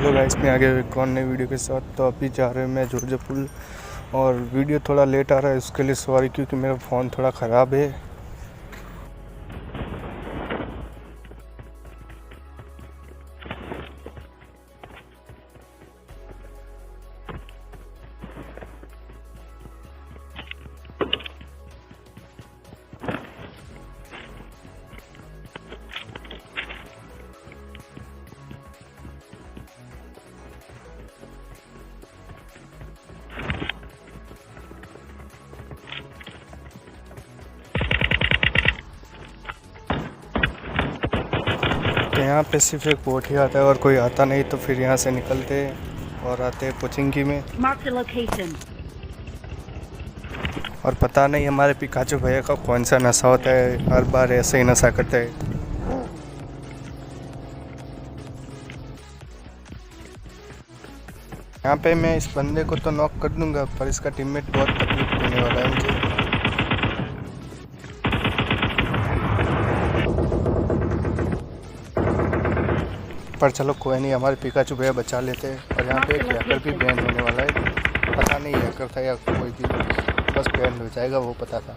Hello guys, मैं आगे एक और नई वीडियो के साथ। तो अभी जा रहे हैं मैं जॉर्जिया पुल, और वीडियो थोड़ा लेट आ रहा है, उसके लिए सॉरी, क्योंकि मेरा फ़ोन थोड़ा ख़राब है। तो यहाँ पे सिर्फ एक बोट ही आता है और कोई आता नहीं, तो फिर यहाँ से निकलते और आते हैं पोचिंकी में। Mark the location. और पता नहीं हमारे पिकाचू भैया का कौन सा नशा होता है, हर बार ऐसे ही नशा करते हैं। यहाँ पे मैं इस बंदे को तो नॉक कर दूंगा, पर इसका टीममेट बहुत तकलीफ देने वाला है मुझे। पर चलो कोई नहीं, हमारे पिकाचू भैया बचा लेते हैं। और यहाँ पे एक हैकर भी बैन होने वाला है, पता नहीं हैकर था या कोई भी, बस बैन हो जाएगा वो पता था।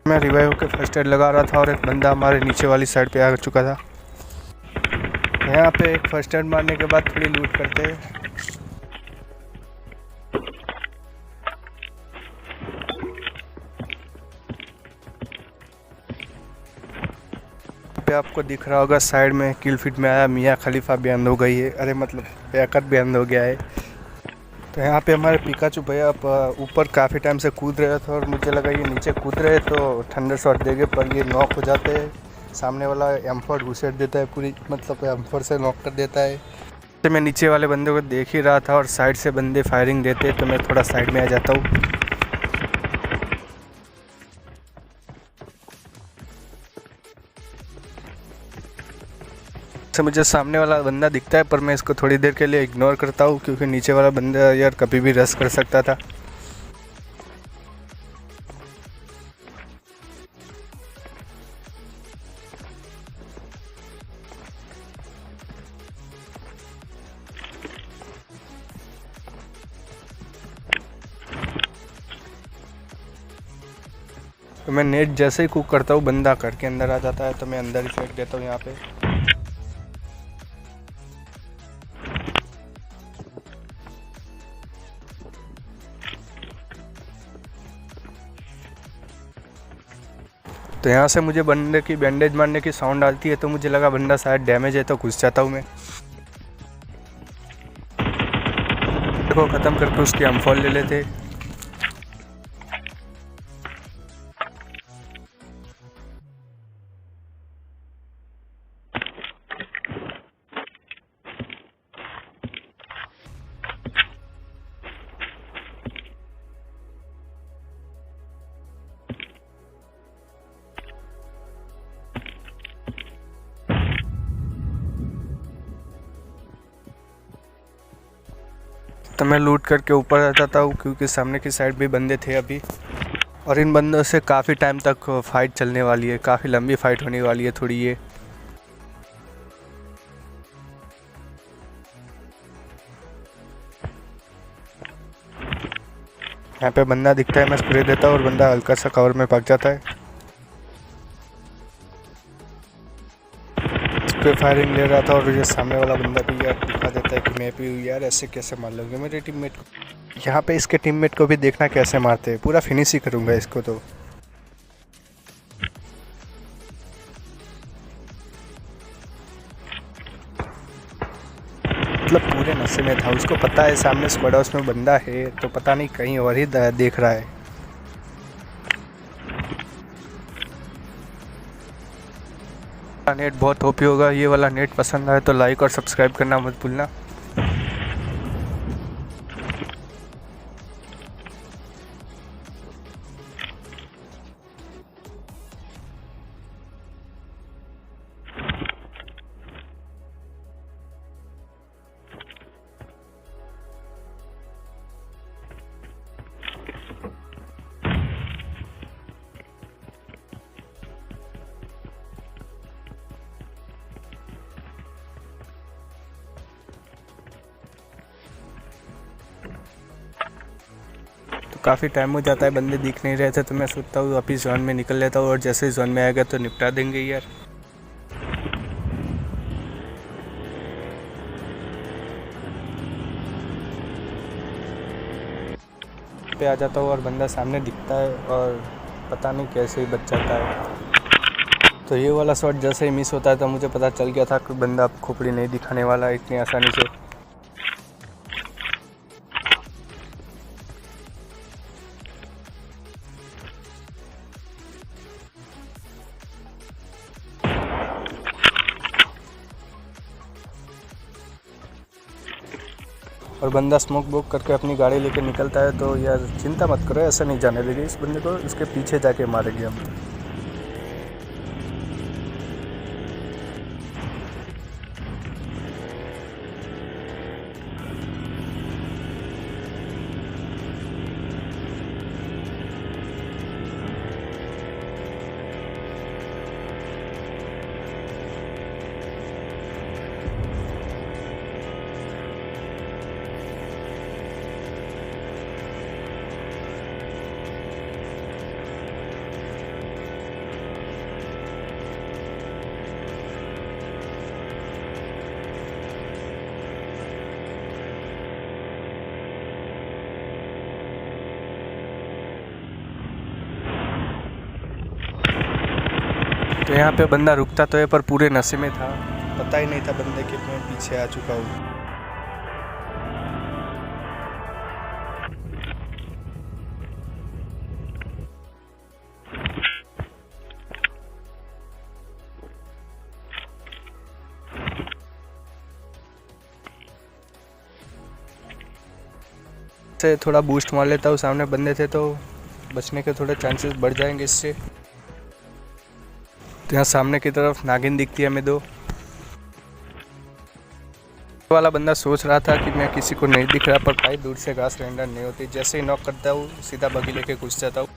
मैं रिवाइव के फर्स्ट एड लगा रहा था और एक बंदा हमारे नीचे वाली साइड पे आ चुका था। यहाँ पे एक फर्स्ट एड मारने के बाद थोड़ी लूट करते हैं। पे आपको दिख रहा होगा साइड में किल फीड में आया मियाँ खलीफा बंद हो गई है, अरे मतलब पैकर बंद हो गया है। तो यहाँ पे हमारे पिकाचू भैया ऊपर काफ़ी टाइम से कूद रहे थे और मुझे लगा ये नीचे कूद रहे तो थंडर शॉट देंगे, पर ये नॉक हो जाते हैं। सामने वाला M4 घुसेट देता है पूरी, मतलब M4 से नॉक कर देता है। तो मैं नीचे वाले बंदे को देख ही रहा था और साइड से बंदे फायरिंग देते, तो मैं थोड़ा साइड में आ जाता हूँ। से मुझे सामने वाला बंदा दिखता है, पर मैं इसको थोड़ी देर के लिए इग्नोर करता हूँ, क्योंकि नीचे वाला बंदा यार कभी भी रश कर सकता था। तो मैं नेट जैसे ही कुक करता हूँ बंदा करके अंदर आ जाता है, तो मैं अंदर ही फेंक देता हूँ यहाँ पे। तो यहाँ से मुझे बंदे की बैंडेज मारने की साउंड आती है, तो मुझे लगा बंदा शायद डैमेज है, तो घुस जाता हूँ मैं। को ख़त्म करके उसकी M4 ले लेते। तो मैं लूट करके ऊपर आ जाता हूँ, क्योंकि सामने की साइड भी बंदे थे अभी, और इन बंदों से काफ़ी टाइम तक फाइट चलने वाली है, काफ़ी लंबी फाइट होने वाली है थोड़ी ये। यहाँ पे बंदा दिखता है, मैं स्प्रे देता हूँ और बंदा हल्का सा कवर में भाग जाता है। इस पे फायरिंग ले रहा था और ये सामने वाला बंदा भी यार दिखा देता है कि मैं भी हूँ यार, ऐसे कैसे मार लोगे मेरे टीममेट को। यहाँ पे इसके टीममेट को भी देखना कैसे मारते हैं, पूरा फिनिश ही करूँगा इसको। तो मतलब पूरे नशे में था, उसको पता है सामने स्क्वाड हाउस में बंदा है, तो पता नहीं कहीं और ही देख रहा है। नेट बहुत ओपी होगा, ये वाला नेट पसंद आए तो लाइक और सब्सक्राइब करना मत भूलना। काफ़ी टाइम हो जाता है, बंदे दिख नहीं रहे थे, तो मैं सोचता हूँ अभी जोन में निकल लेता हूँ और जैसे ही जोन में आएगा तो निपटा देंगे यार। पे आ जाता हूँ और बंदा सामने दिखता है और पता नहीं कैसे ही बच जाता है। तो ये वाला शॉट जैसे ही मिस होता है तो मुझे पता चल गया था कि बंदा अब खोपड़ी नहीं दिखाने वाला है इतनी आसानी से। और बंदा स्मोक बुक करके अपनी गाड़ी लेके निकलता है, तो यार चिंता मत करो, ऐसा नहीं जाने देंगे इस बंदे को, इसके पीछे जाके मारेंगे हम। तो यहाँ पे बंदा रुकता तो है पर पूरे नशे में था, पता ही नहीं था बंदे के मैं पीछे आ चुका हूँ। से थोड़ा बूस्ट मार लेता हूँ, सामने बंदे थे तो बचने के थोड़े चांसेस बढ़ जाएंगे इससे। तो यहाँ सामने की तरफ नागिन दिखती है हमें दो। वाला बंदा सोच रहा था कि मैं किसी को नहीं दिख रहा, पर भाई दूर से घास रेंडर नहीं होती, जैसे ही नॉक करता हूँ सीधा बगी लेके घुस जाता हूँ।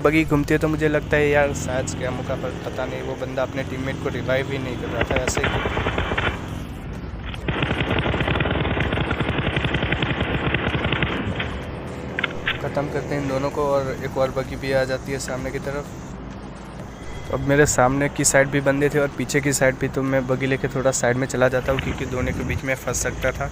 बगी घूमती है तो मुझे लगता है यार शायद क्या मौका, पर पता नहीं वो बंदा अपने टीममेट को रिवाइव ही नहीं कर रहा था, ऐसे ही ख़त्म करते हैं इन दोनों को। और एक और बगी भी आ जाती है सामने की तरफ। अब मेरे सामने की साइड भी बंदे थे और पीछे की साइड भी, तो मैं बगी लेके थोड़ा साइड में चला जाता हूँ क्योंकि दोनों के बीच में फंस सकता था।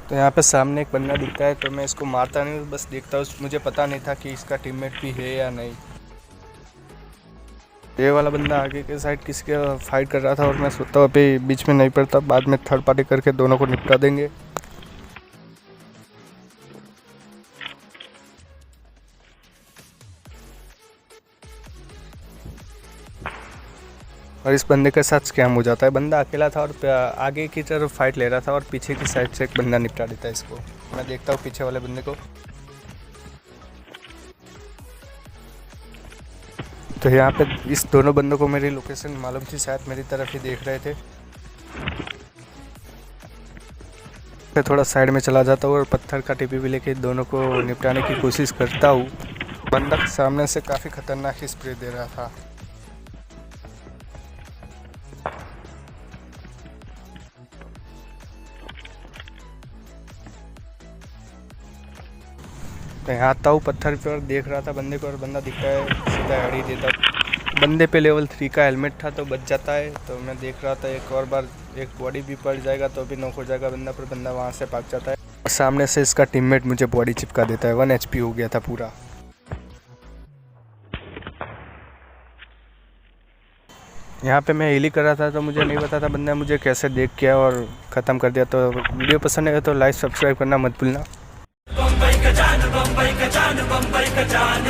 तो यहाँ पे सामने एक बंदा दिखता है, तो मैं इसको मारता नहीं, बस देखता हूँ। मुझे पता नहीं था कि इसका टीममेट भी है या नहीं। ये वाला बंदा आगे के साइड किसी के फाइट कर रहा था और मैं सोचता हूँ अभी बीच में नहीं पड़ता, बाद में थर्ड पार्टी करके दोनों को निपटा देंगे। और इस बंदे के साथ स्कैम हो जाता है, बंदा अकेला था और आगे की तरफ फाइट ले रहा था और पीछे की साइड से एक बंदा निपटा देता है इसको। मैं देखता हूँ पीछे वाले बंदे को। तो यहाँ पे इस दोनों बंदों को मेरी लोकेशन मालूम थी, शायद मेरी तरफ ही देख रहे थे। मैं थोड़ा साइड में चला जाता हूँ और पत्थर का टिपी भी लेके दोनों को निपटाने की कोशिश करता हूँ। बंदा सामने से काफ़ी खतरनाक स्प्रे दे रहा था। तो यहाँ आता हूँ पत्थर पर, देख रहा था बंदे को और बंदा दिखता है, सीधा हेड ही देता। बंदे पे लेवल 3 का हेलमेट था तो बच जाता है। तो मैं देख रहा था एक और बार एक बॉडी भी पड़ जाएगा तो भी नॉक हो जाएगा बंदा, पर बंदा वहाँ से भाग जाता है और सामने से इसका टीममेट मुझे बॉडी चिपका देता है। 1 HP हो गया था पूरा। यहाँ पे मैं हीली कर रहा था तो मुझे नहीं पता था बंदा मुझे कैसे देख किया और ख़त्म कर दिया। तो वीडियो पसंद आएगा तो लाइक सब्सक्राइब करना मत भूलना। बम्बई का जान